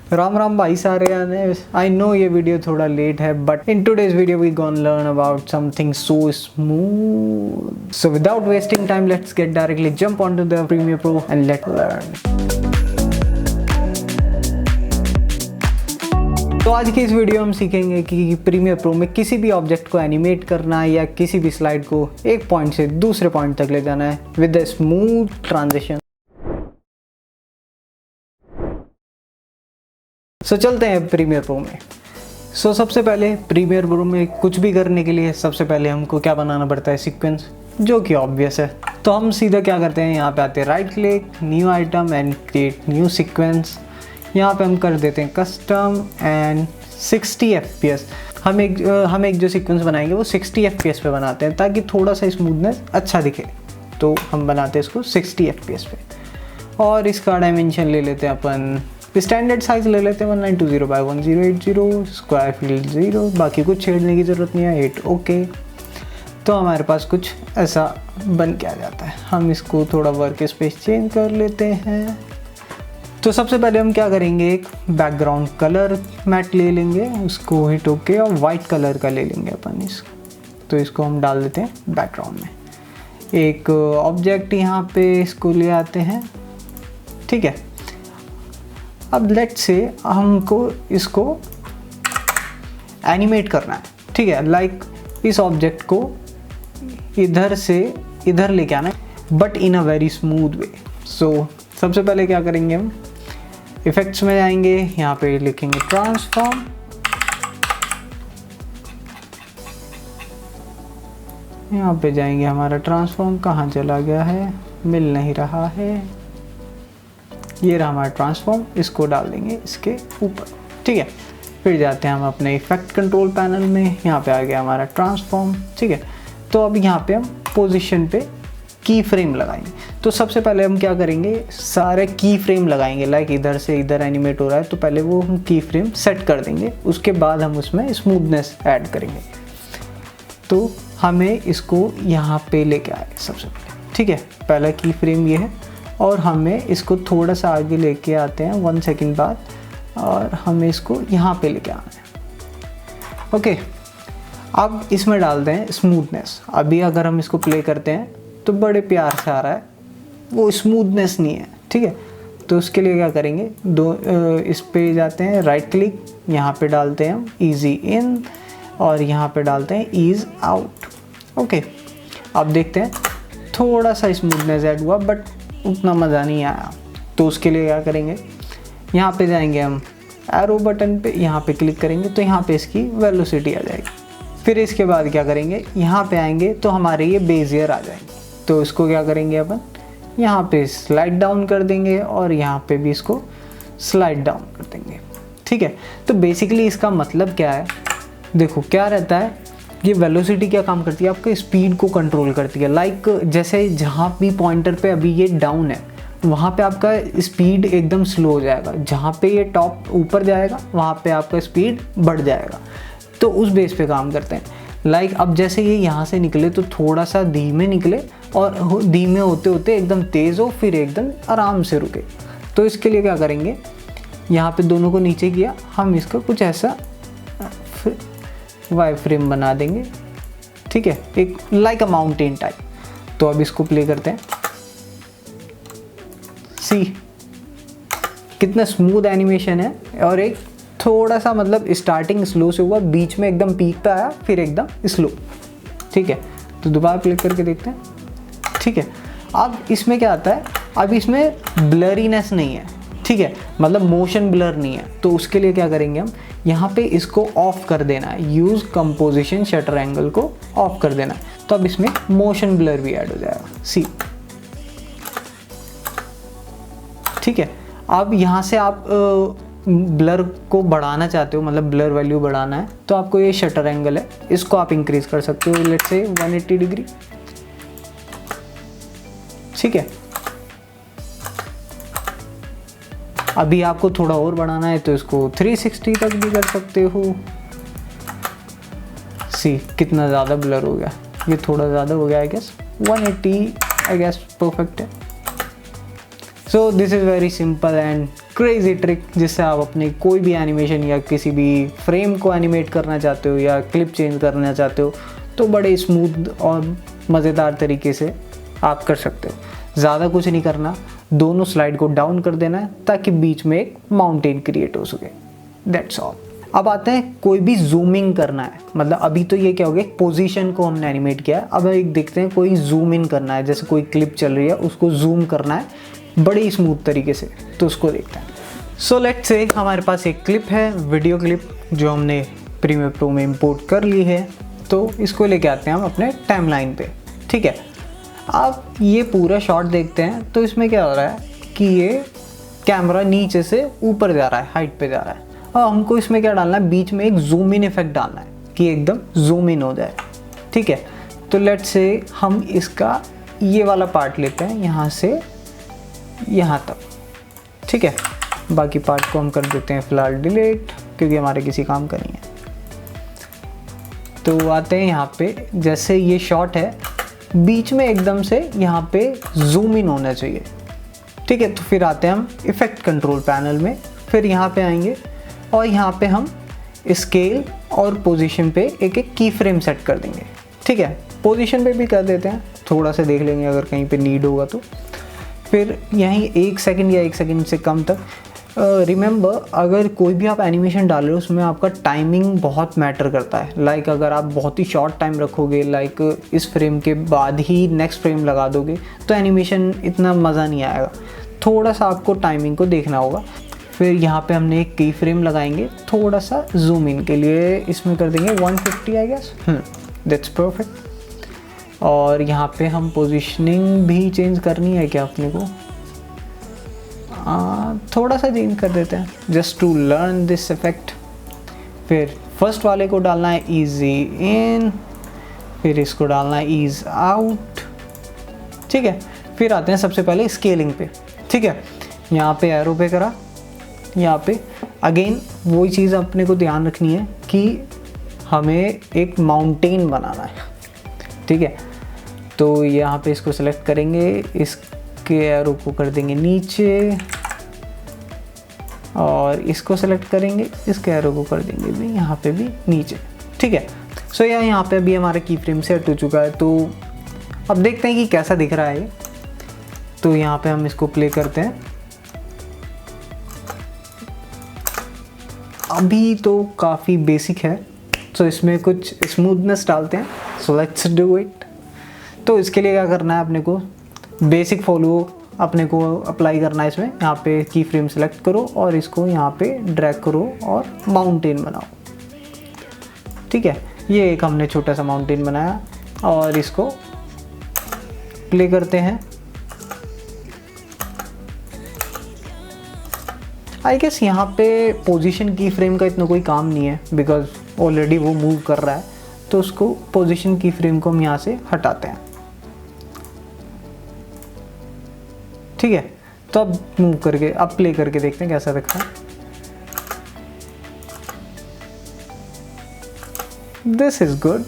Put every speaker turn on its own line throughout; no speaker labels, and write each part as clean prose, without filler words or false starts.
राम राम भाई सारे आने। आई नो ये वीडियो थोड़ा लेट है, but in today's video we gonna learn about something so smooth. So without wasting time let's get directly jump on to the Premiere Pro and let's learn. तो आज की इस video हम सीखेंगे कि प्रीमियर प्रो में किसी भी ऑब्जेक्ट को एनिमेट करना है या किसी भी स्लाइड को एक पॉइंट से दूसरे पॉइंट तक ले जाना है विद अ स्मूथ ट्रांजिशन। सो चलते हैं प्रीमियर प्रो में। सबसे पहले प्रीमियर प्रो में कुछ भी करने के लिए सबसे पहले हमको क्या बनाना पड़ता है, सीक्वेंस, जो कि ऑब्वियस है। तो हम सीधा क्या करते हैं, यहाँ पे आते हैं right click, new item and create new sequence. यहाँ पे हम कर देते हैं कस्टम एंड 60 FPS। हम एक जो सीक्वेंस बनाएंगे वो 60 FPS पे बनाते हैं ताकि थोड़ा सा स्मूथनेस अच्छा दिखे। तो हम बनाते हैं इसको 60 FPS पे और इसका डायमेंशन ले लेते हैं अपन, स्टैंडर्ड साइज ले लेते हैं 1920x1080, स्क्वायर फील्ड 0, बाकी कुछ छेड़ने की ज़रूरत नहीं है, 8 ओके। तो हमारे पास कुछ ऐसा बन के आ जाता है। हम इसको थोड़ा वर्क स्पेस चेंज कर लेते हैं। तो सबसे पहले हम क्या करेंगे, एक बैकग्राउंड कलर मैट ले लेंगे, उसको हिट ओके और वाइट कलर का ले लेंगे अपन तो इसको हम डाल देते हैं बैकग्राउंड में। एक ऑब्जेक्ट यहाँ पे इसको ले आते हैं, ठीक है। अब लेट्स से हमको इसको एनिमेट करना है, ठीक है। लाइक इस ऑब्जेक्ट को इधर से इधर लेके आना है but in a very smooth way. So सबसे पहले क्या करेंगे, हम इफेक्ट्स में जाएंगे, यहाँ पे लिखेंगे ट्रांसफॉर्म, यहाँ पे जाएंगे, हमारा ट्रांसफॉर्म कहाँ चला गया है, मिल नहीं रहा है, ये रहा हमारा ट्रांसफॉर्म, इसको डाल देंगे इसके ऊपर, ठीक है। फिर जाते हैं हम अपने इफेक्ट कंट्रोल पैनल में, यहाँ पे आ गया हमारा ट्रांसफॉर्म, ठीक है। तो अब यहाँ पे हम पोजीशन पे की फ्रेम लगाएंगे। तो सबसे पहले हम क्या करेंगे, सारे की फ्रेम लगाएंगे। लाइक इधर से इधर एनिमेट हो रहा है तो पहले वो हम की फ्रेम सेट कर देंगे, उसके बाद हम उसमें स्मूथनेस ऐड करेंगे। तो हमें इसको यहाँ पे लेके आए सबसे पहले, ठीक है। पहला की फ्रेम ये है और हमें इसको थोड़ा सा आगे लेके आते हैं 1 सेकंड बाद और हमें इसको यहाँ पे लेके आना है, ओके। अब इसमें डालते हैं स्मूथनेस। अभी अगर हम इसको प्ले करते हैं तो बड़े प्यार से आ रहा है, वो स्मूथनेस नहीं है, ठीक है। तो उसके लिए क्या करेंगे, इस पे जाते हैं, राइट क्लिक, यहाँ पे डालते हैं हम ईजी इन और यहाँ पे डालते हैं ईज आउट, ओके। अब देखते हैं थोड़ा सा स्मूथनेस ऐड हुआ बट उतना मज़ा नहीं आया। तो उसके लिए क्या करेंगे, यहाँ पे जाएंगे हम एरो बटन पे, यहाँ पे क्लिक करेंगे तो यहाँ पे इसकी वेलोसिटी आ जाएगी। फिर इसके बाद क्या करेंगे, यहाँ पे आएंगे तो हमारे ये बेजियर आ जाएंगे। तो इसको क्या करेंगे अपन, यहाँ पे स्लाइड डाउन कर देंगे और यहाँ पे भी इसको स्लाइड डाउन कर देंगे, ठीक है। तो बेसिकली इसका मतलब क्या है, देखो क्या रहता है, ये वेलोसिटी क्या काम करती है, आपके स्पीड को कंट्रोल करती है। लाइक जैसे जहाँ भी पॉइंटर पे अभी ये डाउन है वहाँ पे आपका स्पीड एकदम स्लो हो जाएगा, जहाँ पे ये टॉप ऊपर जाएगा वहाँ पे आपका स्पीड बढ़ जाएगा। तो उस बेस पे काम करते हैं। लाइक अब जैसे ये यहाँ से निकले तो थोड़ा सा धीमे निकले और धीमे होते होते एकदम तेज़ हो, फिर एकदम आराम से रुके। तो इसके लिए क्या करेंगे, यहाँ पे दोनों को नीचे किया, हम इसका कुछ ऐसा वाई फ्रेम बना देंगे, ठीक है, एक लाइक अ माउंटेन टाइप। तो अब इसको प्ले करते हैं, सी कितना स्मूथ एनिमेशन है। और एक थोड़ा सा मतलब स्टार्टिंग स्लो से हुआ, बीच में एकदम पीक पे आया, फिर एकदम स्लो, ठीक है। तो दोबारा प्ले करके देखते हैं, ठीक है। अब इसमें क्या आता है, अब इसमें ब्लरीनेस नहीं है, ठीक है, मतलब मोशन ब्लर नहीं है। तो उसके लिए क्या करेंगे, हम यहाँ पे इसको ऑफ कर देना है, यूज़ कंपोजिशन शटर एंगल को ऑफ कर देना है। तो अब इसमें मोशन ब्लर भी ऐड हो जाएगा, सी, ठीक है। अब यहाँ से आप ब्लर को बढ़ाना चाहते हो, मतलब ब्लर वैल्यू बढ़ाना है, तो आपको ये शटर एंगल है, इसको आप इंक्रीज कर सकते हो, लेट्स से 180 डिग्री, ठीक है। अभी आपको थोड़ा और बढ़ाना है तो इसको 360 तक भी कर सकते हो। सी कितना ज़्यादा ब्लर हो गया, ये थोड़ा ज़्यादा हो गया, I guess 180 I guess perfect है। So this is very simple and crazy trick जिससे आप अपने कोई भी एनिमेशन या किसी भी फ्रेम को एनिमेट करना चाहते हो या क्लिप चेंज करना चाहते हो तो बड़े स्मूथ और मज़ेदार तरीके से आप कर सकते हो। ज़्यादा कुछ नहीं करना, दोनों स्लाइड को डाउन कर देना है ताकि बीच में एक माउंटेन क्रिएट हो सके। That's all. अब आते हैं कोई भी जूमिंग करना है, मतलब अभी तो ये क्या हो गया, पोजीशन को हमने एनिमेट किया है। अब एक देखते हैं कोई जूम इन करना है, जैसे कोई क्लिप चल रही है उसको जूम करना है बड़े स्मूथ तरीके से, तो उसको देखते हैं। सो लेट्स से हमारे पास एक क्लिप है, वीडियो क्लिप जो हमने प्रीमियर प्रो में इंपोर्ट कर ली है, तो इसको लेके आते हैं हम अपने टाइमलाइन पे। ठीक है, आप ये पूरा शॉट देखते हैं तो इसमें क्या हो रहा है कि ये कैमरा नीचे से ऊपर जा रहा है, हाइट पे जा रहा है, और हमको इसमें क्या डालना है, बीच में एक जूम इन इफेक्ट डालना है कि एकदम जूम इन हो जाए। ठीक है, तो लेट्स से हम इसका ये वाला पार्ट लेते हैं यहाँ से यहाँ तक। ठीक है, बाकी पार्ट को हम कर देते हैं फ़िलहाल डिलीट, क्योंकि हमारे किसी काम का नहीं है। तो आते हैं यहाँ पे, जैसे ये शॉट है बीच में एकदम से यहाँ पे जूम इन होना चाहिए। ठीक है, तो फिर आते हैं हम इफ़ेक्ट कंट्रोल पैनल में, फिर यहाँ पे आएंगे और यहाँ पे हम स्केल और पोजीशन पे एक एक की फ्रेम सेट कर देंगे। ठीक है, पोजीशन पे भी कर देते हैं, थोड़ा सा देख लेंगे अगर कहीं पे नीड होगा तो। फिर यहीं 1 सेकंड या 1 सेकंड से कम तक। रिमेंबर, अगर कोई भी आप एनिमेशन डाल रहे हो उसमें आपका टाइमिंग बहुत मैटर करता है। लाइक अगर आप बहुत ही शॉर्ट टाइम रखोगे, लाइक इस फ्रेम के बाद ही नेक्स्ट फ्रेम लगा दोगे तो एनिमेशन इतना मज़ा नहीं आएगा। थोड़ा सा आपको टाइमिंग को देखना होगा। फिर यहाँ पे हमने एक की फ्रेम लगाएंगे, थोड़ा सा जूम इन के लिए इसमें कर देंगे 150 आई गेस। That's perfect. और यहाँ पे हम पोजीशनिंग भी चेंज करनी है क्या अपने को, थोड़ा सा चेंज कर देते हैं just to learn this effect. फिर फर्स्ट वाले को डालना है ईजी इन, फिर इसको डालना है ईज आउट। ठीक है, फिर आते हैं सबसे पहले स्केलिंग पे। ठीक है, यहाँ पे एरो पे करा, यहाँ पे अगेन वही चीज़ अपने को ध्यान रखनी है कि हमें एक माउंटेन बनाना है। ठीक है, तो यहाँ पे इसको सेलेक्ट करेंगे, इसके एरो को कर देंगे नीचे और इसको सेलेक्ट करेंगे, इसके एरो को कर देंगे भी यहाँ पे भी नीचे। ठीक है, सो यहाँ पे अभी हमारा की फ्रेम सेट हो चुका है। तो अब देखते हैं कि कैसा दिख रहा है। तो यहाँ पे हम इसको प्ले करते हैं। अभी तो काफ़ी बेसिक है, तो इसमें कुछ स्मूथनेस डालते हैं। So let's do it. तो इसके लिए क्या करना है, अपने को बेसिक फॉलो अपने को अप्लाई करना है इसमें। यहाँ पे की फ्रेम सेलेक्ट करो और इसको यहाँ पे ड्रैग करो और माउंटेन बनाओ। ठीक है, ये एक हमने छोटा सा माउंटेन बनाया और इसको प्ले करते हैं। आई गेस यहाँ पे पोजीशन की फ्रेम का इतना कोई काम नहीं है, बिकॉज ऑलरेडी वो मूव कर रहा है। तो उसको पोजीशन की फ्रेम को हम यहाँ से हटाते हैं। ठीक है, तो अब मूव करके अब प्ले करके देखते हैं कैसा दिखता है। दिस इज गुड,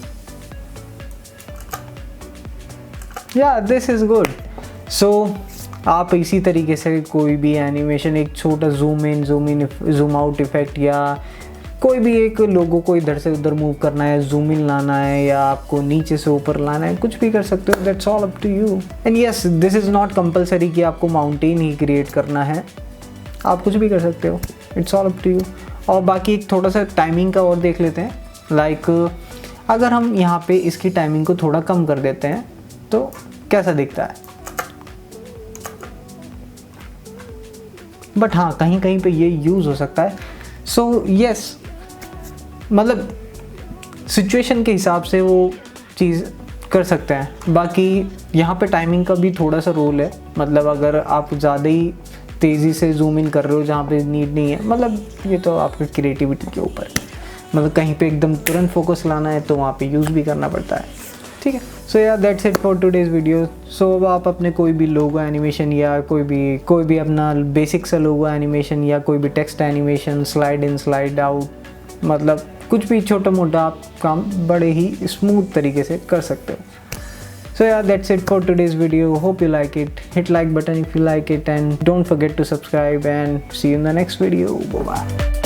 या दिस इज गुड। सो आप इसी तरीके से कोई भी एनिमेशन, एक छोटा zoom in zoom out effect, या कोई भी एक लोगो को इधर से उधर मूव करना है, जूम इन लाना है, या आपको नीचे से ऊपर लाना है, कुछ भी कर सकते हो। That's all up to you. And yes, this is not compulsory कि आपको माउंटेन ही क्रिएट करना है, आप कुछ भी कर सकते हो। It's all up to you. और बाकी एक थोड़ा सा टाइमिंग का और देख लेते हैं। लाइक अगर हम यहाँ पे इसकी टाइमिंग को थोड़ा कम कर देते हैं तो कैसा दिखता है। बट हाँ, कहीं कहीं पे ये यूज़ हो सकता है। सो यस, मतलब सिचुएशन के हिसाब से वो चीज़ कर सकते हैं। बाकी यहाँ पे टाइमिंग का भी थोड़ा सा रोल है। मतलब अगर आप ज़्यादा ही तेज़ी से जूम इन कर रहे हो जहाँ पे नीड नहीं है, मतलब ये तो आपकी क्रिएटिविटी के ऊपर है। मतलब कहीं पे एकदम तुरंत फोकस लाना है तो वहाँ पे यूज़ भी करना पड़ता है। ठीक है, सो या that's it for today's video. So अब आप अपने कोई भी लोगो एनिमेशन या कोई भी अपना बेसिक सा लोगो एनिमेशन या कोई भी text animation, slide in slide out, मतलब कुछ भी छोटा मोटा आप काम बड़े ही स्मूथ तरीके से कर सकते हो। So yeah, that's it for today's video. Hope you like it. Hit like button if you like it, and don't forget to subscribe, and see you in the next video. Bye bye.